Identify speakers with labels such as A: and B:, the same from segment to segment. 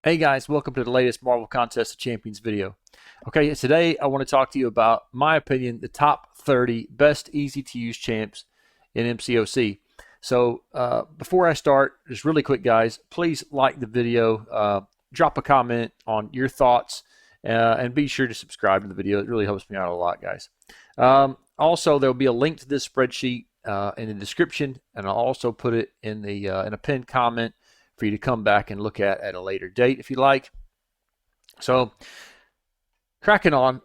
A: Hey guys, welcome to the latest Marvel Contest of Champions video. Okay, today I want to talk to you about my opinion, the top 30 best easy to use champs in MCOC. So before I start, just really quick guys, please like the video, drop a comment on your thoughts, and be sure to subscribe to the video. It really helps me out a lot, guys. Also, there will be a link to this spreadsheet in the description, and I'll also put it in a pinned comment for you to come back and look at a later date if you like. So, cracking on,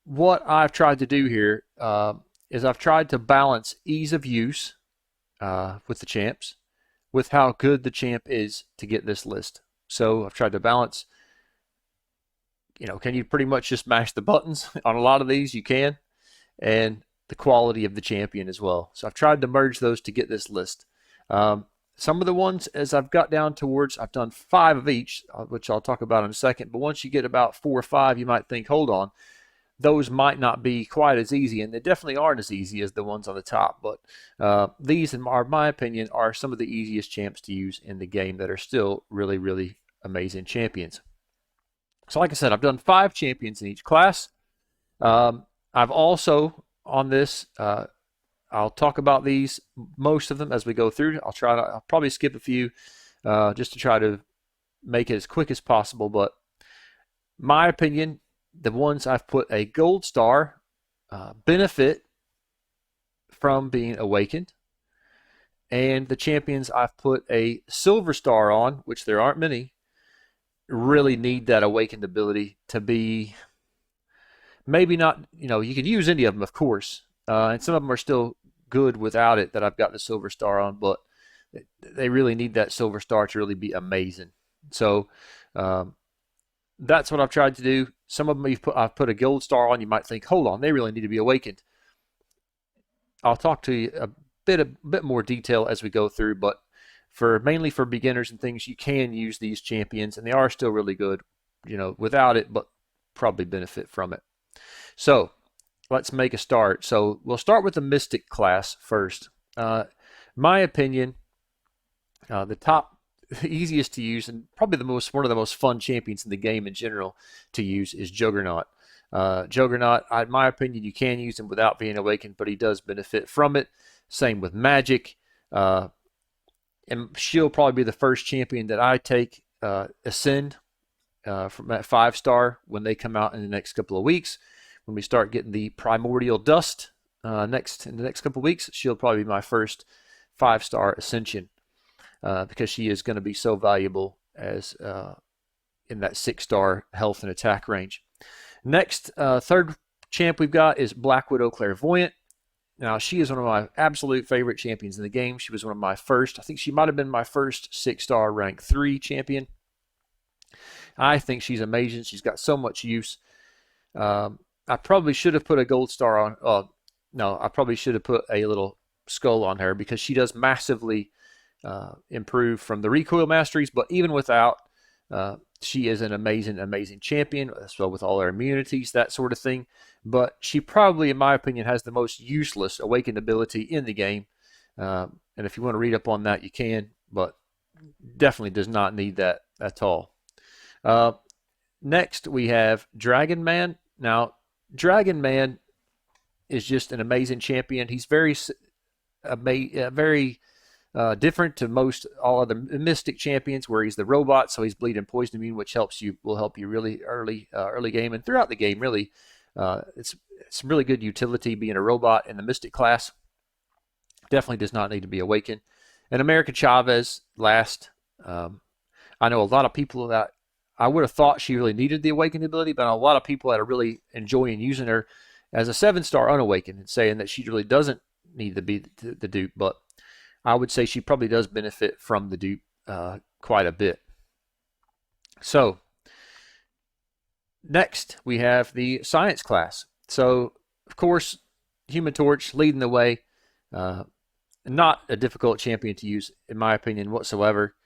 A: what I've tried to do here is I've tried to balance ease of use with the champs with how good the champ is to get this list. So I've tried to balance, can you pretty much just mash the buttons on a lot of these? You can. And the quality of the champion as well. So I've tried to merge those to get this list. Some of the ones, as I've got down towards, I've done 5 of each, which I'll talk about in a second. But once you get about 4 or 5, you might think, hold on, those might not be quite as easy. And they definitely aren't as easy as the ones on the top. But these, in my opinion, are some of the easiest champs to use in the game that are still really, really amazing champions. So like I said, I've done 5 champions in each class. I've also, on this, I'll talk about these, most of them, as we go through. I'll probably skip a few just to try to make it as quick as possible. But my opinion, the ones I've put a gold star benefit from being awakened. And the champions I've put a silver star on, which there aren't many, really need that awakened ability to be, maybe not, you can use any of them, of course. And some of them are still good without it that I've got the silver star on, but they really need that silver star to really be amazing. So that's what I've tried to do. Some of them I've put a gold star on. You might think, hold on, they really need to be awakened. I'll talk to you a bit more detail as we go through, but mainly for beginners and things, you can use these champions, and they are still really good, without it, but probably benefit from it. So let's make a start. So we'll start with the Mystic class first. My opinion, the top easiest to use and probably one of the most fun champions in the game in general to use is Juggernaut. Juggernaut, in my opinion, you can use him without being awakened, but he does benefit from it. Same with Magic. And she'll probably be the first champion that I take Ascend from that 5-star when they come out in the next couple of weeks. When we start getting the Primordial Dust in the next couple of weeks, she'll probably be my first 5-star Ascension because she is going to be so valuable as in that 6-star health and attack range. Next, third champ we've got is Black Widow Clairvoyant. Now, she is one of my absolute favorite champions in the game. She was one of my first, I think she might have been my first 6-star rank 3 champion. I think she's amazing. She's got so much use. I probably should have put a gold star on. No, I probably should have put a little skull on her because she does massively improve from the recoil masteries. But even without, she is an amazing, amazing champion as well with all her immunities, that sort of thing. But she probably, in my opinion, has the most useless awakened ability in the game. And if you want to read up on that, you can. But definitely does not need that at all. Next, we have Dragon Man. Now, Dragon Man is just an amazing champion. He's very different to most all other Mystic champions, where he's the robot, so he's bleed and poison immune, which will help you really early game and throughout the game. Really, it's really good utility being a robot in the Mystic class. Definitely does not need to be awakened. And America Chavez last. I know a lot of people that I would have thought she really needed the awakened ability, but a lot of people that are really enjoying using her as a 7-star unawakened and saying that she really doesn't need to be the dupe. But I would say she probably does benefit from the dupe quite a bit. So next we have the Science class. So of course, Human Torch leading the way. Not a difficult champion to use, in my opinion, whatsoever.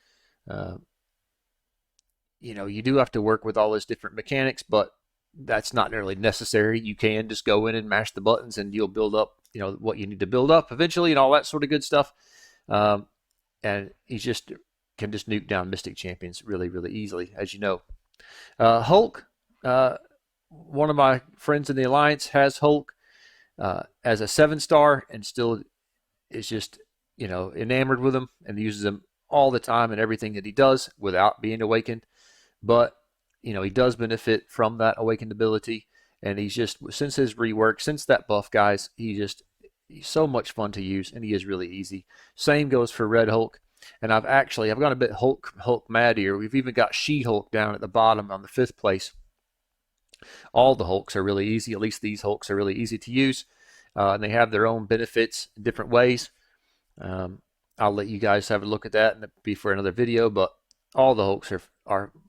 A: You do have to work with all those different mechanics, but that's not really necessary. You can just go in and mash the buttons and you'll build up, what you need to build up eventually and all that sort of good stuff. And he's just can just nuke down Mystic champions really, really easily, as you know. Hulk, one of my friends in the Alliance has Hulk as a 7-star and still is just, enamored with him and uses him all the time and everything that he does without being awakened. But, he does benefit from that awakened ability. And he's just, since his rework, since that buff, guys, he's so much fun to use, and he is really easy. Same goes for Red Hulk. And I've gone a bit Hulk mad here. We've even got She-Hulk down at the bottom on the 5th place. All the Hulks are really easy. At least these Hulks are really easy to use. And they have their own benefits in different ways. I'll let you guys have a look at that, and it'll be for another video. But all the Hulks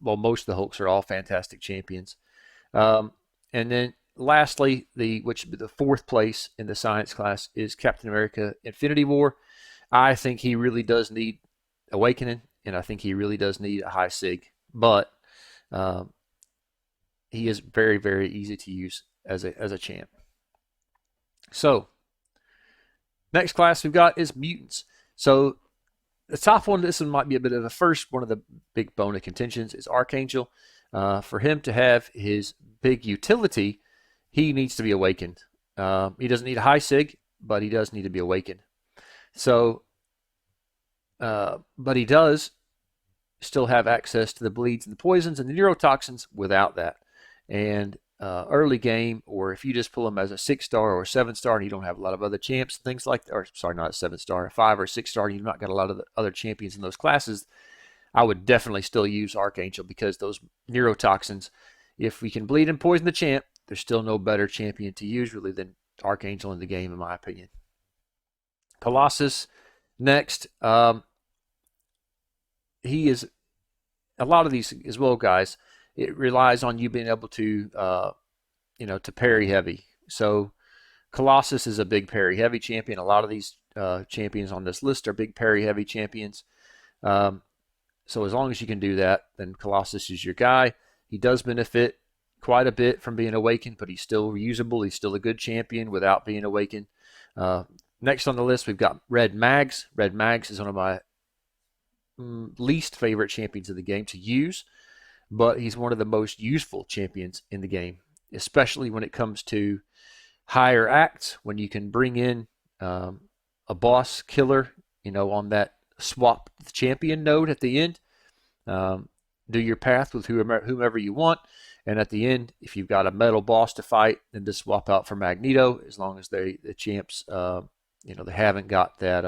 A: most of the Hulks are all fantastic champions. And then lastly, the 4th place in the science class is Captain America Infinity War. I think he really does need awakening, and I think he really does need a high sig. But he is very, very easy to use as a champ. So next class we've got is mutants. So the top one, this one might be a bit of a first. One of the big bone of contentions is Archangel. For him to have his big utility, he needs to be awakened. He doesn't need a high sig, but he does need to be awakened. So, but he does still have access to the bleeds and the poisons and the neurotoxins without that. And early game, or if you just pull him as a 6-star or a 7-star and you don't have a lot of other champs and things like that, or sorry, not a 7-star, a 5 or 6-star, you've not got a lot of the other champions in those classes, I would definitely still use Archangel, because those neurotoxins, if we can bleed and poison the champ, there's still no better champion to use really than Archangel in the game, in my opinion. Colossus next. He is a lot of these as well, guys. It relies on you being able to, to parry heavy. So Colossus is a big parry heavy champion. A lot of these champions on this list are big parry heavy champions. So as long as you can do that, then Colossus is your guy. He does benefit quite a bit from being awakened, but he's still usable. He's still a good champion without being awakened. Next on the list, we've got Red Mags. Red Mags is one of my least favorite champions of the game to use, but he's one of the most useful champions in the game, especially when it comes to higher acts, when you can bring in a boss killer, on that swap champion node at the end. Do your path with whomever you want, and at the end, if you've got a metal boss to fight, then just swap out for Magneto, as long as the champs, they haven't got that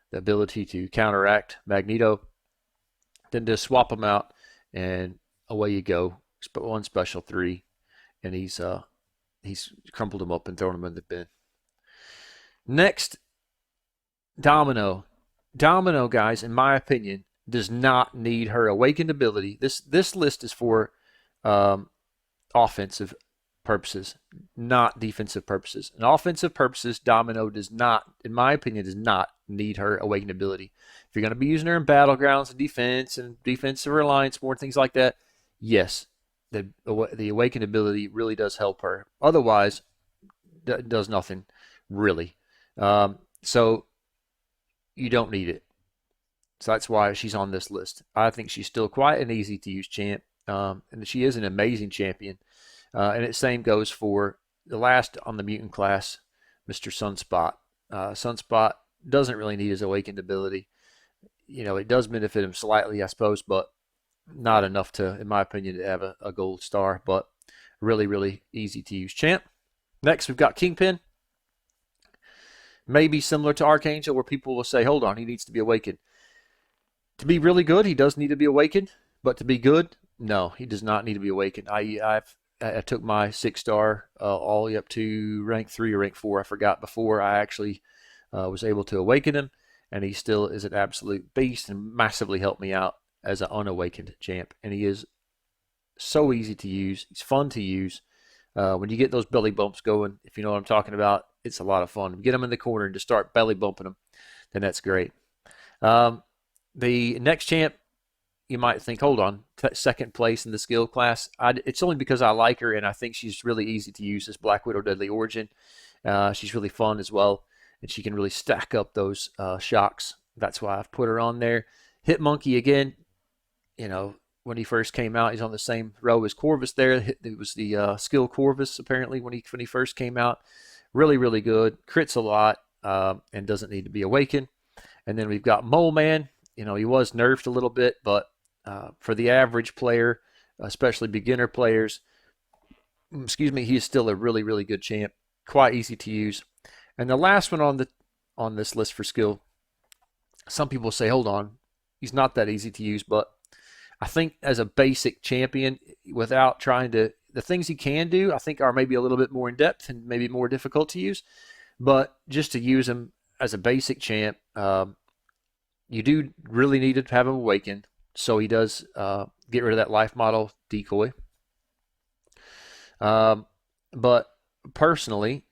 A: the ability to counteract Magneto. Then just swap them out, and away you go. One special 3, and he's crumpled them up and thrown them in the bin. Next, Domino. Domino, guys, in my opinion, does not need her awakened ability. This list is for offensive purposes, not defensive purposes. In offensive purposes, Domino does not, in my opinion, does not need her awakened ability. If you're going to be using her in battlegrounds and defensive alliance more, things like that, yes, the awakened ability really does help her. Otherwise, does nothing really. So you don't need it. So that's why she's on this list. I think she's still quite an easy to use champ, and she is an amazing champion. And the same goes for the last on the mutant class, Mr. Sunspot. Sunspot doesn't really need his awakened ability. It does benefit him slightly, I suppose, but not enough to, in my opinion, to have a gold star. But really, really easy to use champ. Next, we've got Kingpin. Maybe similar to Archangel, where people will say, hold on, he needs to be awakened. To be really good, he does need to be awakened. But to be good, no, he does not need to be awakened. I took my 6-star all the way up to rank 3 or rank 4. I forgot before I actually was able to awaken him, and he still is an absolute beast and massively helped me out as an unawakened champ. And he is so easy to use. He's fun to use. When you get those belly bumps going, if you know what I'm talking about, it's a lot of fun. Get them in the corner and just start belly bumping them, then that's great. The next champ, you might think, hold on, second place in the skill class. It's only because I like her and I think she's really easy to use as Black Widow Deadly Origin. She's really fun as well, and she can really stack up those shocks. That's why I've put her on there. Hitmonkey again, when he first came out, he's on the same row as Corvus there. It was the skill Corvus apparently when he first came out. Really, really good. Crits a lot and doesn't need to be awakened. And then we've got Mole Man. He was nerfed a little bit, but for the average player, especially beginner players, he is still a really, really good champ. Quite easy to use. And the last one on this list for skill, some people say, hold on, he's not that easy to use, but I think as a basic champion, without trying to, the things he can do, I think are maybe a little bit more in depth and maybe more difficult to use. But just to use him as a basic champ, you do really need to have him awakened. So he does get rid of that life model decoy. But personally,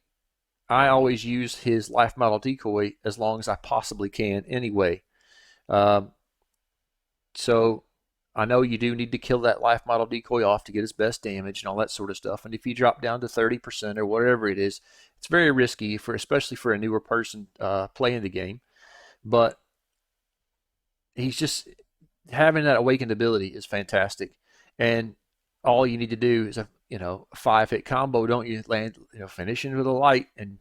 A: I always use his life model decoy as long as I possibly can anyway. So I know you do need to kill that life model decoy off to get his best damage and all that sort of stuff. And if you drop down to 30% or whatever it is, it's very risky, especially for a newer person playing the game. But he's just having that awakened ability is fantastic. And all you need to do is a 5-hit combo, don't you? Land, finishing with a light, and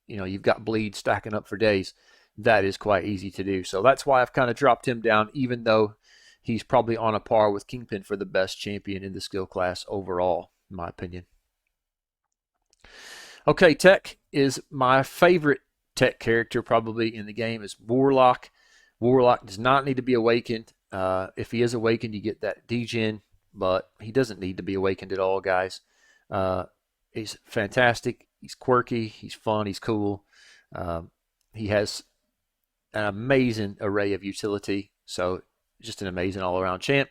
A: you've got bleed stacking up for days. That is quite easy to do. So that's why I've kind of dropped him down, even though he's probably on a par with Kingpin for the best champion in the skill class overall, in my opinion. Okay, Tech is my favorite Tech character probably in the game is Warlock. Warlock does not need to be awakened. If he is awakened, you get that degen, but he doesn't need to be awakened at all, guys. He's fantastic. He's quirky. He's fun. He's cool. He has an amazing array of utility. So just an amazing all-around champ.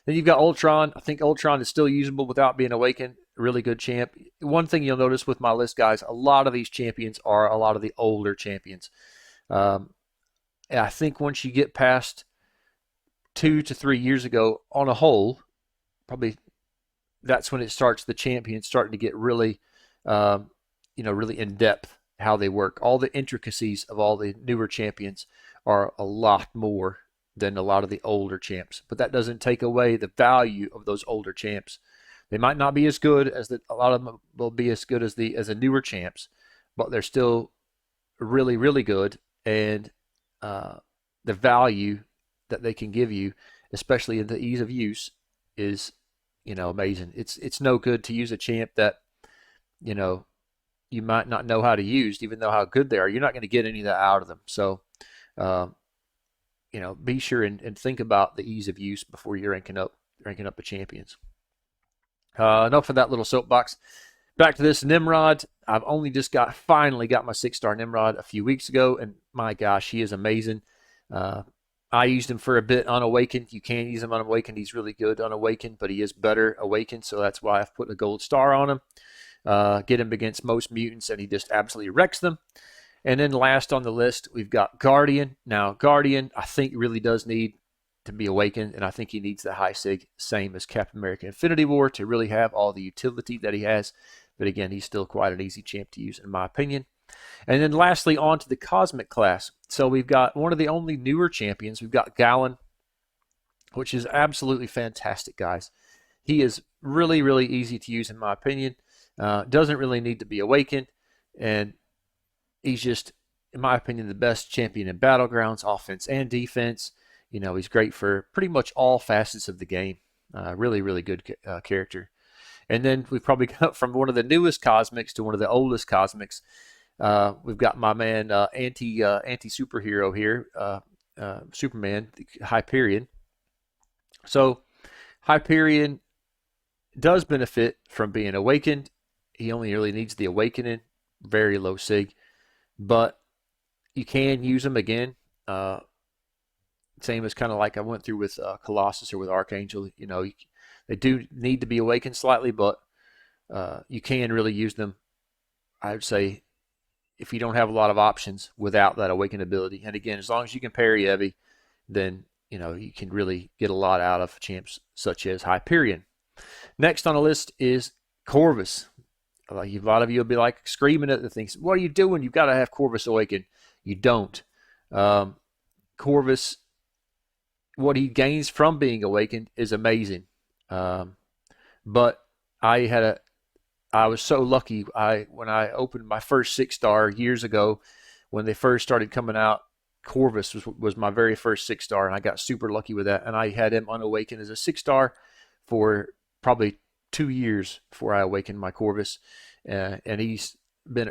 A: Then you've got Ultron. I think Ultron is still usable without being awakened. Really good champ. One thing you'll notice with my list, guys, a lot of these champions are a lot of the older champions. I think once you get past 2 to 3 years ago, on a whole, probably that's when it starts. The champions starting to get really, really in depth how they work. All the intricacies of all the newer champions are a lot more than a lot of the older champs. But that doesn't take away the value of those older champs. They might not be as good as a lot of them will be as good as the newer champs, but they're still really, really good. And the value that they can give you, especially in the ease of use, is amazing. It's no good to use a champ that you might not know how to use, even though how good they are. You're not going to get any of that out of them. So be sure and think about the ease of use before you're ranking up the champions. Enough of that little soapbox. Back to this Nimrod. I've only just finally got my 6-star Nimrod a few weeks ago, and my gosh, he is amazing. I used him for a bit unawakened. You can use him unawakened. He's really good unawakened, but he is better awakened, so that's why I've put a gold star on him. Get him against most mutants, and he just absolutely wrecks them. And then last on the list, we've got Guardian. Now, Guardian, I think, really does need to be awakened, and I think he needs the high sig, same as Captain America Infinity War, to really have all the utility that he has. But again, he's still quite an easy champ to use, in my opinion. And then lastly, on to the Cosmic class. So we've got one of the only newer champions. We've got Gallon, which is absolutely fantastic, guys. He is really, really easy to use, in my opinion. Doesn't really need to be awakened. And he's just, in my opinion, the best champion in Battlegrounds, offense and defense. He's great for pretty much all facets of the game. Really, really good character. And then we've probably got from one of the newest Cosmics to one of the oldest Cosmics. We've got my man anti-superhero here, Superman, Hyperion. So Hyperion does benefit from being awakened. He only really needs the awakening, very low sig. But you can use him again. Same as kind of like I went through with Colossus or with Archangel. They do need to be awakened slightly, but you can really use them, I would say, if you don't have a lot of options without that awakened ability. And again, as long as you can parry heavy, then you can really get a lot out of champs such as Hyperion. Next on the list is Corvus. A lot of you will be like screaming at the things. What are you doing? You've got to have Corvus awakened. You don't. Corvus what he gains from being awakened is amazing. But I was so lucky. When I opened my first 6-star years ago, when they first started coming out, Corvus was my very first 6-star, and I got super lucky with that. And I had him unawakened as a 6-star for probably 2 years before I awakened my Corvus, and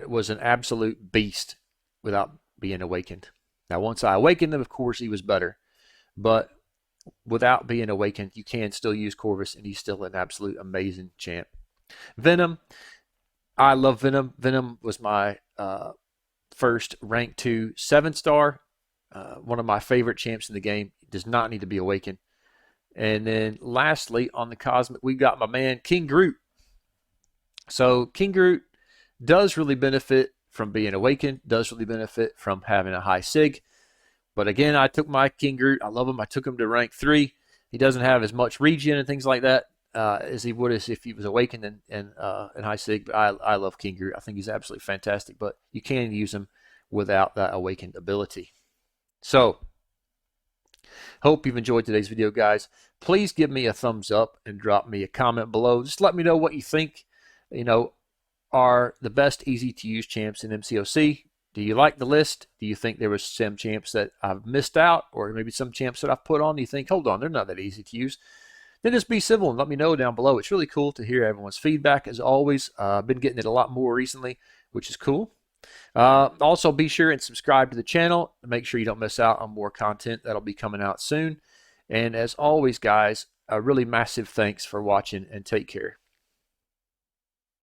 A: was an absolute beast without being awakened. Now, once I awakened him, of course, he was better, but without being awakened, you can still use Corvus, and he's still an absolute amazing champ. Venom, I love Venom. Venom was my first rank 2 7-star. One of my favorite champs in the game. Does not need to be awakened. And then lastly, on the Cosmic, we got my man King Groot. So King Groot does really benefit from being awakened, does really benefit from having a high sig. But again, I took my King Groot. I love him. I took him to rank 3. He doesn't have as much regen and things like that as he would if he was awakened and high sig. But I love King Groot. I think he's absolutely fantastic. But you can use him without that awakened ability. So, hope you've enjoyed today's video, guys. Please give me a thumbs up and drop me a comment below. Just let me know what you think, are the best easy-to-use champs in MCOC. Do you like the list? Do you think there was some champs that I've missed out, or maybe some champs that I've put on? Do you think, hold on, they're not that easy to use? Then just be civil and let me know down below. It's really cool to hear everyone's feedback, as always. I've been getting it a lot more recently, which is cool. Also, be sure and subscribe to the channel to make sure you don't miss out on more content that'll be coming out soon. And as always, guys, a really massive thanks for watching, and take care.